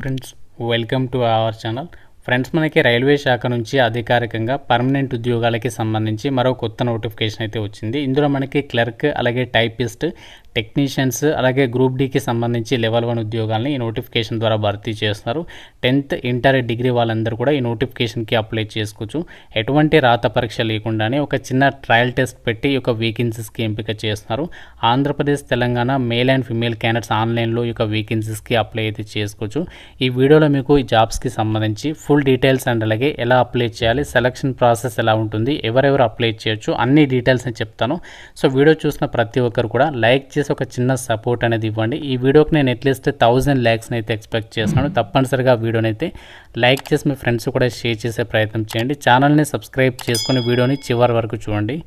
Friends, welcome to our channel. Friends, మనకి railway శాఖ నుంచి అధికారికంగా పర్మనెంట్ ఉద్యోగాలకి సంబంధించి మరో కొత్త నోటిఫికేషన్ అయితే వచ్చింది. ఇందులో మనకి క్లర్క్, అలాగే టైపిస్ట్, టెక్నీషియన్స్, అలాగే గ్రూప్ డీకి సంబంధించి లెవెల్ 1 ఉద్యోగాలని ఈ నోటిఫికేషన్ ద్వారా భర్తీ చేస్తున్నారు. 10th, ఇంటర్, డిగ్రీ వాళ్ళందరూ కూడా ఈ నోటిఫికేషన్కి అప్లై చేసుకోవచ్చు. ఎటువంటి రాత పరీక్ష లేకుండానే ఒక చిన్న ట్రయల్ టెస్ట్ పెట్టి ఈ యొక్క వేకెన్సీస్కి ఎంపిక చేస్తున్నారు. Andhra Pradesh, Telangana male and female candidates ఆన్లైన్లో ఈ యొక్క వేకెన్సీస్కి అప్లై అయితే చేసుకోవచ్చు. ఈ వీడియోలో మీకు ఈ జాబ్స్కి సంబంధించి ఫుల్ డీటెయిల్స్ అండ్ అలాగే ఎలా అప్లై చేయాలి, సెలక్షన్ ప్రాసెస్ ఎలా ఉంటుంది, ఎవరెవరు అప్లై చేయొచ్చు, అన్ని డీటెయిల్స్ అని చెప్తాను. సో వీడియో చూసిన ప్రతి ఒక్కరు కూడా లైక్ చేసి ఒక చిన్న సపోర్ట్ అనేది ఇవ్వండి. ఈ వీడియోకి నేను అట్లీస్ట్ 1000 లైక్స్ని అయితే ఎక్స్పెక్ట్ చేస్తున్నాను. తప్పనిసరిగా వీడియోని అయితే లైక్ చేసి మీ ఫ్రెండ్స్ కూడా షేర్ చేసే ప్రయత్నం చేయండి. ఛానల్ని సబ్స్క్రైబ్ చేసుకుని వీడియోని చివరి వరకు చూడండి.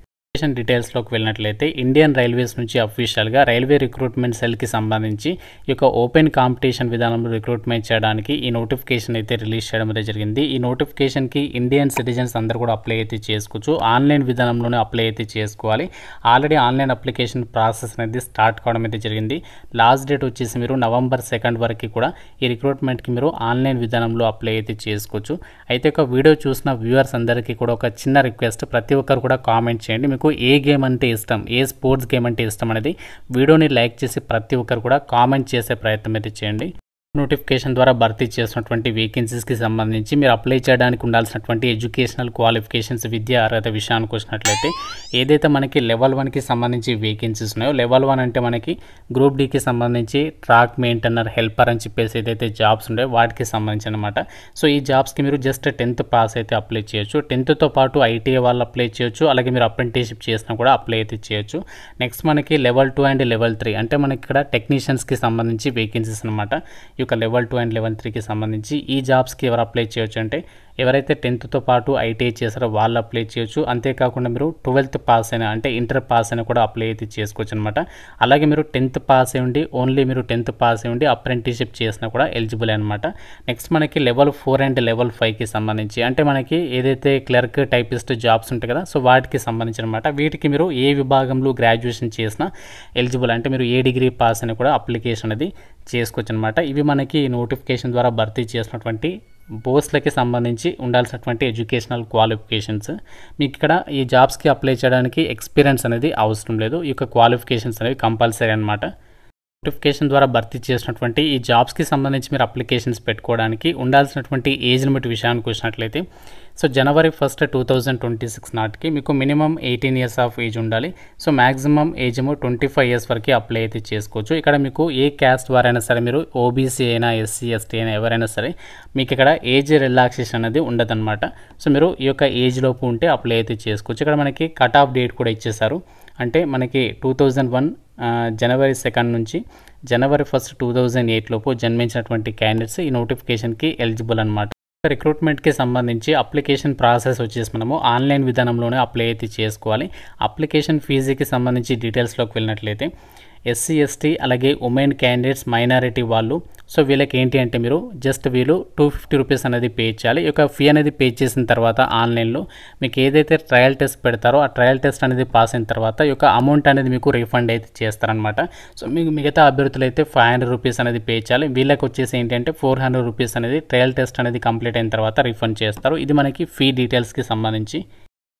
డీటెయిల్స్లోకి వెళ్ళినట్లయితే ఇండియన్ రైల్వేస్ నుంచి అఫీషియల్గా రైల్వే రిక్రూట్మెంట్ సెల్కి సంబంధించి ఈ యొక్క ఓపెన్ కాంపిటీషన్ విధానంలో రిక్రూట్మెంట్ చేయడానికి ఈ నోటిఫికేషన్ అయితే రిలీజ్ చేయడం అయితే జరిగింది. ఈ నోటిఫికేషన్కి ఇండియన్ సిటిజన్స్ అందరూ కూడా అప్లై అయితే చేసుకోవచ్చు. ఆన్లైన్ విధానంలోనే అప్లై అయితే చేసుకోవాలి. ఆల్రెడీ ఆన్లైన్ అప్లికేషన్ ప్రాసెస్ అనేది స్టార్ట్ కావడం అయితే జరిగింది. లాస్ట్ డేట్ వచ్చేసి మీరు November 2 వరకు కూడా ఈ రిక్రూట్మెంట్కి మీరు ఆన్లైన్ విధానంలో అప్లై అయితే చేసుకోవచ్చు. అయితే ఒక వీడియో చూసిన వ్యూవర్స్ అందరికీ కూడా ఒక చిన్న రిక్వెస్ట్, ప్రతి ఒక్కరు కూడా కామెంట్ చేయండి. మీకు ఏ గేమ్ అంటే ఇష్టం, ఏ స్పోర్ట్స్ గేమ్ అంటే ఇష్టం అనేది వీడియోని లైక్ చేసి ప్రతి ఒక్కరు కూడా కామెంట్ చేసే ప్రయత్నం అయితే చేయండి. నోటిఫికేషన్ ద్వారా భర్తీ చేసినటువంటి వేకెన్సీస్కి సంబంధించి మీరు అప్లై చేయడానికి ఉండాల్సినటువంటి ఎడ్యుకేషనల్ క్వాలిఫికేషన్స్, విద్యా అర్హత విషయానికి వచ్చినట్లయితే ఏదైతే మనకి లెవెల్ 1కి సంబంధించి వేకెన్సీస్ ఉన్నాయో, లెవెల్ 1 అంటే మనకి గ్రూప్ డీకి సంబంధించి ట్రాక్ మెయింటైనర్, హెల్పర్ అని చెప్పేసి ఏదైతే జాబ్స్ ఉన్నాయో వాటికి సంబంధించి అనమాట. సో ఈ జాబ్స్కి మీరు జస్ట్ 10th పాస్ అయితే అప్లై చేయొచ్చు. 10thతో పాటు ఐటీఐ వాళ్ళు అప్లై చేయొచ్చు, అలాగే మీరు అప్రెంటిస్షిప్ చేసినా కూడా అప్లై అయితే చేయొచ్చు. నెక్స్ట్ మనకి లెవెల్ 2 అండ్ లెవెల్ 3 అంటే మనకి ఇక్కడ టెక్నీషియన్స్కి సంబంధించి వేకెన్సీస్ అనమాట. ఈ యొక్క లెవెల్ 2 అండ్ లెవెల్ 3కి సంబంధించి ఈ జాబ్స్కి ఎవరు అప్లై చేయొచ్చు అంటే ఎవరైతే 10thతో పాటు ఐటీఐ చేసారో వాళ్ళు అప్లై చేయొచ్చు. అంతేకాకుండా మీరు 12th పాస్ అయినా అంటే ఇంటర్ పాస్ అయినా కూడా అప్లై అయితే చేసుకోవచ్చు అనమాట. అలాగే మీరు 10th పాస్ అయి ఉండి ఓన్లీ మీరు 10th పాస్ అయి ఉండి అప్రెంటిస్షిప్ చేసినా కూడా ఎలిజిబుల్ అనమాట. నెక్స్ట్ మనకి లెవెల్ 4 అండ్ లెవెల్ 5కి సంబంధించి అంటే మనకి ఏదైతే క్లర్క్, టైపిస్ట్ జాబ్స్ ఉంటాయి కదా, సో వాటికి సంబంధించి అనమాట. వీటికి మీరు ఏ విభాగంలో గ్రాడ్యుయేషన్ చేసినా ఎలిజిబుల్, అంటే మీరు ఏ డిగ్రీ పాస్ అని కూడా అప్లికేషన్ అనేది చేసుకోవచ్చు అనమాట. ఇవి మనకి నోటిఫికేషన్ ద్వారా భర్తీ చేసినటువంటి పోస్ట్లకి సంబంధించి ఉండాల్సినటువంటి ఎడ్యుకేషనల్ క్వాలిఫికేషన్స్. మీకు ఇక్కడ ఈ జాబ్స్కి అప్లై చేయడానికి ఎక్స్పీరియన్స్ అనేది అవసరం లేదు. ఈ యొక్క క్వాలిఫికేషన్స్ అనేవి కంపల్సరీ అనమాట. నోటిఫికేషన్ ద్వారా భర్తీ చేసినటువంటి ఈ జాబ్స్కి సంబంధించి మీరు అప్లికేషన్స్ పెట్టుకోవడానికి ఉండాల్సినటువంటి ఏజ్ లిమిట్ విషయానికి వచ్చినట్లయితే సో January 1, 2026 నాటికి మీకు మినిమం 18 years ఆఫ్ ఏజ్ ఉండాలి. సో మ్యాక్సిమం ఏజ్ ఏమో 25 years వరకు అప్లై అయితే చేసుకోవచ్చు. ఇక్కడ మీకు ఏ క్యాస్ట్ వారైనా సరే, మీరు ఓబీసీ అయినా, ఎస్సీ, ఎస్టీ అయినా ఎవరైనా సరే మీకు ఇక్కడ ఏజ్ రిలాక్సేషన్ అనేది ఉండదన్నమాట. సో మీరు ఈ యొక్క ఏజ్ లోపు ఉంటే అప్లై అయితే చేసుకోవచ్చు. ఇక్కడ మనకి కట్ ఆఫ్ డేట్ కూడా ఇచ్చేసారు. అంటే మనకి 2001 January 2 నుంచి January 1, 2008 లోపు జన్మించినటువంటి క్యాండిడేట్స్ ఈ నోటిఫికేషన్కి ఎలిజిబుల్ అనమాట. రిక్రూట్మెంట్కి సంబంధించి అప్లికేషన్ ప్రాసెస్ వచ్చేసి మనము ఆన్లైన్ విధానంలోనే అప్లై అయితే చేసుకోవాలి. అప్లికేషన్ ఫీజుకి సంబంధించి డీటెయిల్స్లోకి వెళ్ళినట్లయితే ఎస్సీ, ఎస్టీ, అలాగే ఉమెన్ క్యాండిడేట్స్, మైనారిటీ వాళ్ళు, సో వీళ్ళకి ఏంటి అంటే మీరు జస్ట్ వీళ్ళు 250 రూపీస్ అనేది పే చేయాలి. ఈ యొక్క ఫీ అనేది పే చేసిన తర్వాత ఆన్లైన్లో మీకు ఏదైతే ట్రయల్ టెస్ట్ పెడతారో ఆ ట్రయల్ టెస్ట్ అనేది పాస్ అయిన తర్వాత ఈ యొక్క అమౌంట్ అనేది మీకు రీఫండ్ అయితే చేస్తారనమాట. సో మీకు మిగతా అభ్యర్థులు అయితే 500 రూపీస్ అనేది పే చేయాలి. వీళ్ళకి వచ్చేసి ఏంటంటే 400 రూపీస్ అనేది ట్రయల్ టెస్ట్ అనేది కంప్లీట్ అయిన తర్వాత రీఫండ్ చేస్తారు. ఇది మనకి ఫీ డీటెయిల్స్కి సంబంధించి.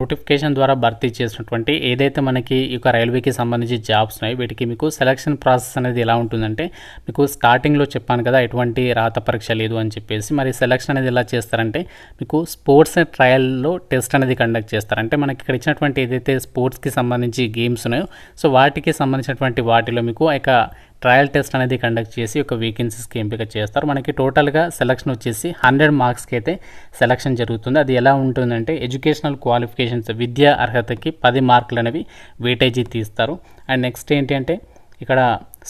నోటిఫికేషన్ ద్వారా భర్తీ చేసినటువంటి ఏదైతే మనకి ఈ యొక్క రైల్వేకి సంబంధించి జాబ్స్ ఉన్నాయి వీటికి మీకు సెలక్షన్ ప్రాసెస్ అనేది ఎలా ఉంటుందంటే, మీకు స్టార్టింగ్లో చెప్పాను కదా ఎటువంటి రాత పరీక్ష లేదు అని చెప్పేసి. మరి సెలక్షన్ అనేది ఎలా చేస్తారంటే మీకు స్పోర్ట్స్ ట్రయల్లో టెస్ట్ అనేది కండక్ట్ చేస్తారు. అంటే మనకి ఇక్కడ ఇచ్చినటువంటి ఏదైతే స్పోర్ట్స్కి సంబంధించి గేమ్స్ ఉన్నాయో సో వాటికి సంబంధించినటువంటి వాటిలో మీకు ఇక ట్రయల్ టెస్ట్ అనేది కండక్ట్ చేసి ఒక వేకెన్సీస్కి ఎంపిక చేస్తారు. మనకి టోటల్గా సెలక్షన్ వచ్చేసి 100 మార్క్స్కి అయితే సెలక్షన్ జరుగుతుంది. అది ఎలా ఉంటుందంటే ఎడ్యుకేషనల్ క్వాలిఫికేషన్స్, విద్యా అర్హతకి 10 మార్కులు అనేవి వెయిటేజీ తీస్తారు. అండ్ నెక్స్ట్ ఏంటి అంటే ఇక్కడ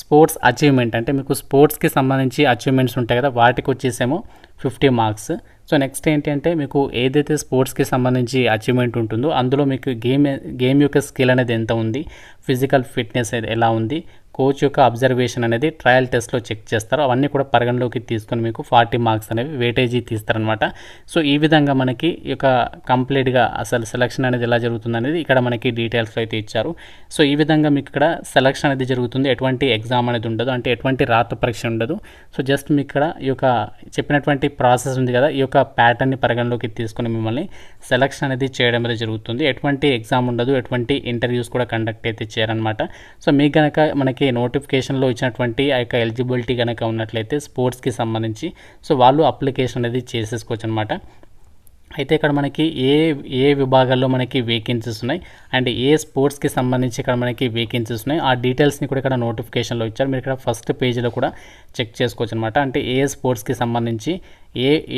స్పోర్ట్స్ అచీవ్మెంట్, అంటే మీకు స్పోర్ట్స్కి సంబంధించి అచీవ్మెంట్స్ ఉంటాయి కదా, వాటికి వచ్చేసేమో 50 మార్క్స్. సో నెక్స్ట్ ఏంటి అంటే మీకు ఏదైతే స్పోర్ట్స్కి సంబంధించి అచీవ్మెంట్ ఉంటుందో అందులో మీకు గేమ్ యొక్క స్కిల్ అనేది ఎంత ఉంది, ఫిజికల్ ఫిట్నెస్ ఎలా ఉంది, కోచ్ యొక్క అబ్జర్వేషన్ అనేది ట్రయల్ టెస్ట్లో చెక్ చేస్తారు. అవన్నీ కూడా పరిగణలోకి తీసుకొని మీకు 40 మార్క్స్ అనేవి వెయిటేజీ తీస్తారనమాట. సో ఈ విధంగా మనకి ఈ యొక్క కంప్లీట్గా అసలు సెలక్షన్ అనేది ఎలా జరుగుతుంది అనేది ఇక్కడ మనకి డీటెయిల్స్లో అయితే ఇచ్చారు. సో ఈ విధంగా మీకు ఇక్కడ సెలక్షన్ అనేది జరుగుతుంది. ఎటువంటి ఎగ్జామ్ అనేది ఉండదు, అంటే ఎటువంటి రాత పరీక్ష ఉండదు. సో జస్ట్ మీకు ఇక్కడ ఈ యొక్క చెప్పినటువంటి ప్రాసెస్ ఉంది కదా, ఈ యొక్క ప్యాటర్న్ని పరిగణలోకి తీసుకొని మిమ్మల్ని సెలక్షన్ అనేది చేయడం అనేది జరుగుతుంది. ఎటువంటి ఎగ్జామ్ ఉండదు, ఎటువంటి ఇంటర్వ్యూస్ కూడా కండక్ట్ అయితే చేయరనమాట. సో మీకు కనుక మనకి నోటిఫికేషన్లో ఇచ్చినటువంటి ఆ యొక్క ఎలిజిబిలిటీ కనుక ఉన్నట్లయితే స్పోర్ట్స్కి సంబంధించి సో వాళ్ళు అప్లికేషన్ అనేది చేసేసుకోవచ్చు అనమాట. అయితే ఇక్కడ మనకి ఏ విభాగాల్లో మనకి వేకెన్సీస్ ఉన్నాయి అండ్ ఏ స్పోర్ట్స్కి సంబంధించి ఇక్కడ మనకి వేకెన్సీస్ ఉన్నాయి ఆ డీటెయిల్స్ని కూడా ఇక్కడ నోటిఫికేషన్లో ఇచ్చారు. మీరు ఇక్కడ ఫస్ట్ పేజీలో కూడా చెక్ చేసుకోవచ్చు అనమాట. అంటే ఏ స్పోర్ట్స్కి సంబంధించి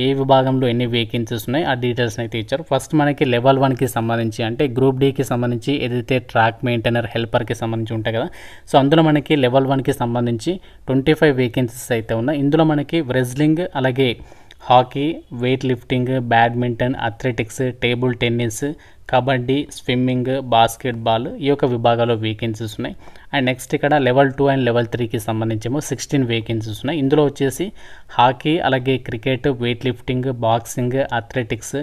ఏ విభాగంలో ఎన్ని వేకెన్సీస్ ఉన్నాయి ఆ డీటెయిల్స్ని అయితే ఇచ్చారు. ఫస్ట్ మనకి లెవెల్ 1కి సంబంధించి అంటే గ్రూప్ డీకి సంబంధించి ఏదైతే ట్రాక్ మెయింటైనర్ హెల్పర్కి సంబంధించి ఉంటాయి కదా, సో అందులో మనకి లెవెల్ 1కి సంబంధించి 25 వేకెన్సీస్ అయితే ఉన్నాయి. ఇందులో మనకి రెజ్లింగ్, అలాగే hockey, weight lifting, badminton, athletics, table tennis, kabaddi, swimming, basketball ఈ యొక్క విభాగాల్లో వేకెన్సీస్ ఉన్నాయి. అండ్ నెక్స్ట్ ఇక్కడ లెవెల్ 2 అండ్ లెవెల్ 3కి సంబంధించేమో 16 వేకెన్సీస్ ఉన్నాయి. ఇందులో వచ్చేసి హాకీ, అలాగే cricket, weight lifting, boxing, athletics,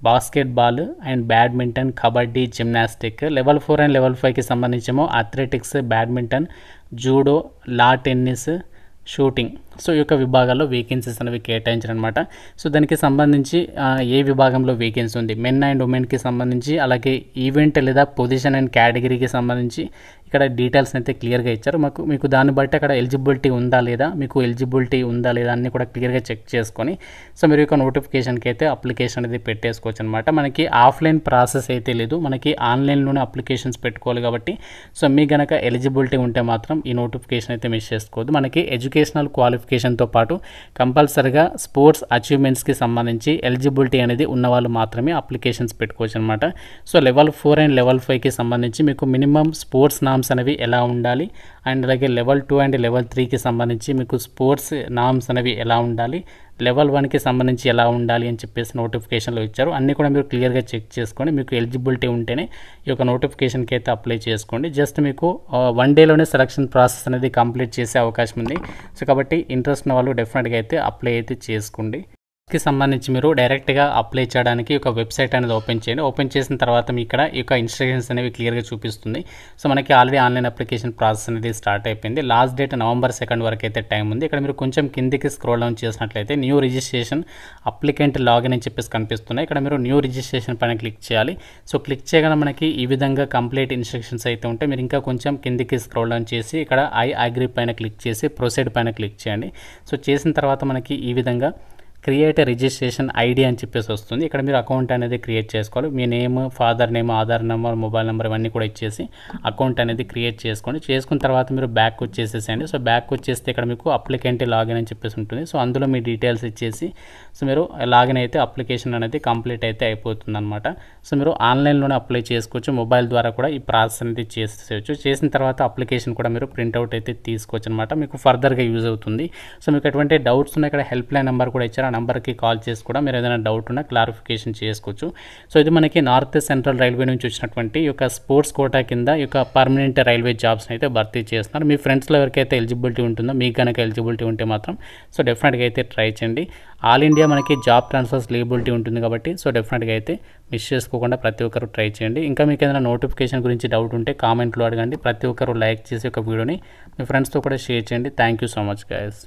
basketball and badminton, kabaddi, gymnastic. Level 4 and level 5కి సంబంధించేమో అథ్లెటిక్స్, బ్యాడ్మింటన్, జూడో, లా టెన్నిస్, షూటింగ్. సో ఈ యొక్క విభాగాల్లో వేకెన్సీస్ అనేవి కేటాయించారనమాట. సో దానికి సంబంధించి ఏ విభాగంలో వేకెన్సీ ఉంది, మెన్ అండ్ ఉమెన్కి సంబంధించి, అలాగే ఈవెంట్ లేదా పొజిషన్ అండ్ కేటగిరీకి సంబంధించి ఇక్కడ డీటెయిల్స్ అయితే క్లియర్గా ఇచ్చారు. మీకు దాన్ని బట్టి అక్కడ ఎలిజిబిలిటీ ఉందా లేదా, మీకు ఎలిజిబిలిటీ ఉందా లేదా అన్నీ కూడా క్లియర్గా చెక్ చేసుకొని సో మీరు యొక్క నోటిఫికేషన్కి అయితే అప్లికేషన్ అనేది పెట్టేసుకోవచ్చు అనమాట. మనకి ఆఫ్లైన్ ప్రాసెస్ అయితే లేదు, మనకి ఆన్లైన్లోనే అప్లికేషన్స్ పెట్టుకోవాలి కాబట్టి సో మీకు కనుక ఎలిజిబిలిటీ ఉంటే మాత్రం ఈ నోటిఫికేషన్ అయితే మిస్ చేసుకోవద్దు. మనకి ఎడ్యుకేషనల్ క్వాలిఫికేషన్తో పాటు కంపల్సరిగా స్పోర్ట్స్ అచీవ్మెంట్స్కి సంబంధించి ఎలిజిబిలిటీ అనేది ఉన్నవాళ్ళు మాత్రమే అప్లికేషన్స్ పెట్టుకోవచ్చు అనమాట. సో లెవెల్ 4 అండ్ లెవెల్ 5కి సంబంధించి మీకు మినిమం స్పోర్ట్స్ నామ్స్ అనేవి ఎలా ఉండాలి, అండ్ అలాగే లెవెల్ 2 అండ్ లెవెల్ 3కి సంబంధించి మీకు స్పోర్ట్స్ నామ్స్ అనేవి ఎలా ఉండాలి, లెవెల్ 1కి సంబంధించి ఎలా ఉండాలి అని చెప్పేసి నోటిఫికేషన్లో ఇచ్చారు. అన్నీ కూడా మీరు క్లియర్గా చెక్ చేసుకొని మీకు ఎలిజిబిలిటీ ఉంటేనే ఈ యొక్క నోటిఫికేషన్కి అయితే అప్లై చేసుకోండి. జస్ట్ మీకు 1 డేలోనే సెలక్షన్ ప్రాసెస్ అనేది కంప్లీట్ చేసే అవకాశం ఉంది. సో కాబట్టి ఇంట్రెస్ట్ ఉన్న వాళ్ళు డెఫినెట్గా అయితే అప్లై అయితే చేసుకోండి. కి సంబంధించి మీరు డైరెక్ట్గా అప్లై చేయడానికి ఒక వెబ్సైట్ అనేది ఓపెన్ చేయండి. ఓపెన్ చేసిన తర్వాత మీ ఇక్కడ ఈ యొక్క ఇన్స్ట్రక్షన్స్ అనేవి క్లియర్గా చూపిస్తుంది. సో మనకి ఆల్రెడీ ఆన్లైన్ అప్లికేషన్ ప్రాసెస్ అనేది స్టార్ట్ అయిపోయింది. లాస్ట్ డేట్ నవంబర్ 2 వరకు అయితే టైం ఉంది. ఇక్కడ మీరు కొంచెం కిందికి స్క్రోల్ డౌన్ చేసినట్లయితే న్యూ రిజిస్ట్రేషన్ అప్లికెంట్ లాగిన్ అని చెప్పేసి కనిపిస్తున్నాయి. ఇక్కడ మీరు న్యూ రిజిస్ట్రేషన్ పైన క్లిక్ చేయాలి. సో క్లిక్ చేయగానే మనకి ఈ విధంగా కంప్లీట్ ఇన్స్ట్రక్షన్స్ అయితే ఉంటాయి. మీరు ఇంకా కొంచెం కిందికి స్క్రోల్ డౌన్ చేసి ఇక్కడ ఐ అగ్రీ పైన క్లిక్ చేసి ప్రొసీడ్ పైన క్లిక్ చేయండి. సో చేసిన తర్వాత మనకి ఈ విధంగా క్రియేట్ రిజిస్ట్రేషన్ ఐడి అని చెప్పేసి వస్తుంది. ఇక్కడ మీరు అకౌంట్ అనేది క్రియేట్ చేసుకోవాలి. మీ name, father name, Aadhaar number, mobile number ఇవన్నీ కూడా ఇచ్చేసి అకౌంట్ అనేది క్రియేట్ చేసుకోండి. చేసుకున్న తర్వాత మీరు బ్యాక్ వచ్చేసేసేయండి. సో బ్యాక్ వచ్చేస్తే ఇక్కడ మీకు అప్లికెంట్ లాగిన్ అని చెప్పేసి ఉంటుంది. సో అందులో మీ డీటెయిల్స్ ఇచ్చేసి సో మీరు లాగిన్ అయితే అప్లికేషన్ అనేది కంప్లీట్ అయితే అయిపోతుంది అనమాట. సో మీరు ఆన్లైన్లోనే అప్లై చేసుకోవచ్చు, మొబైల్ ద్వారా కూడా ఈ ప్రాసెస్ అనేది చేసేయచ్చు. చేసిన తర్వాత అప్లికేషన్ కూడా మీరు ప్రింట్అవుట్ అయితే తీసుకోవచ్చు అనమాట. మీకు ఫర్దర్గా యూజ్ అవుతుంది. సో మీకు ఎటువంటి డౌట్స్ ఉన్నాయి ఇక్కడ హెల్ప్ లైన్ నెంబర్ కూడా ఇచ్చారు. నెంబర్కి కాల్ చేసి కూడా మీరు ఏదైనా డౌట్ ఉన్నా క్లారిఫికేషన్ చేసుకోవచ్చు. సో ఇది మనకి నార్త్ సెంట్రల్ రైల్వే నుంచి వచ్చినటువంటి ఈ యొక్క స్పోర్ట్స్ కోటా కింద ఈ యొక్క పర్మనెంట్ రైల్వే జాబ్స్ని అయితే భర్తీ చేస్తున్నారు. మీ ఫ్రెండ్స్లో ఎవరికైతే ఎలిజిబిలిటీ ఉంటుందో, మీకు కనుక ఎలిజిబిలిటీ ఉంటే మాత్రం సో డెఫినెట్గా అయితే ట్రై చేయండి. ఆల్ ఇండియా మనకి జాబ్ ట్రాన్స్ఫర్స్ ఎలిజిబిలిటీ ఉంటుంది కాబట్టి సో డెఫినెట్గా అయితే మిస్ చేసుకోకుండా ప్రతి ఒక్కరు ట్రై చేయండి. ఇంకా మీకు ఏదైనా నోటిఫికేషన్ గురించి డౌట్ ఉంటే కామెంట్లో అడగండి. ప్రతి ఒక్కరు లైక్ చేసి ఒక వీడియోని మీ ఫ్రెండ్స్తో కూడా షేర్ చేయండి. Thank you so much guys.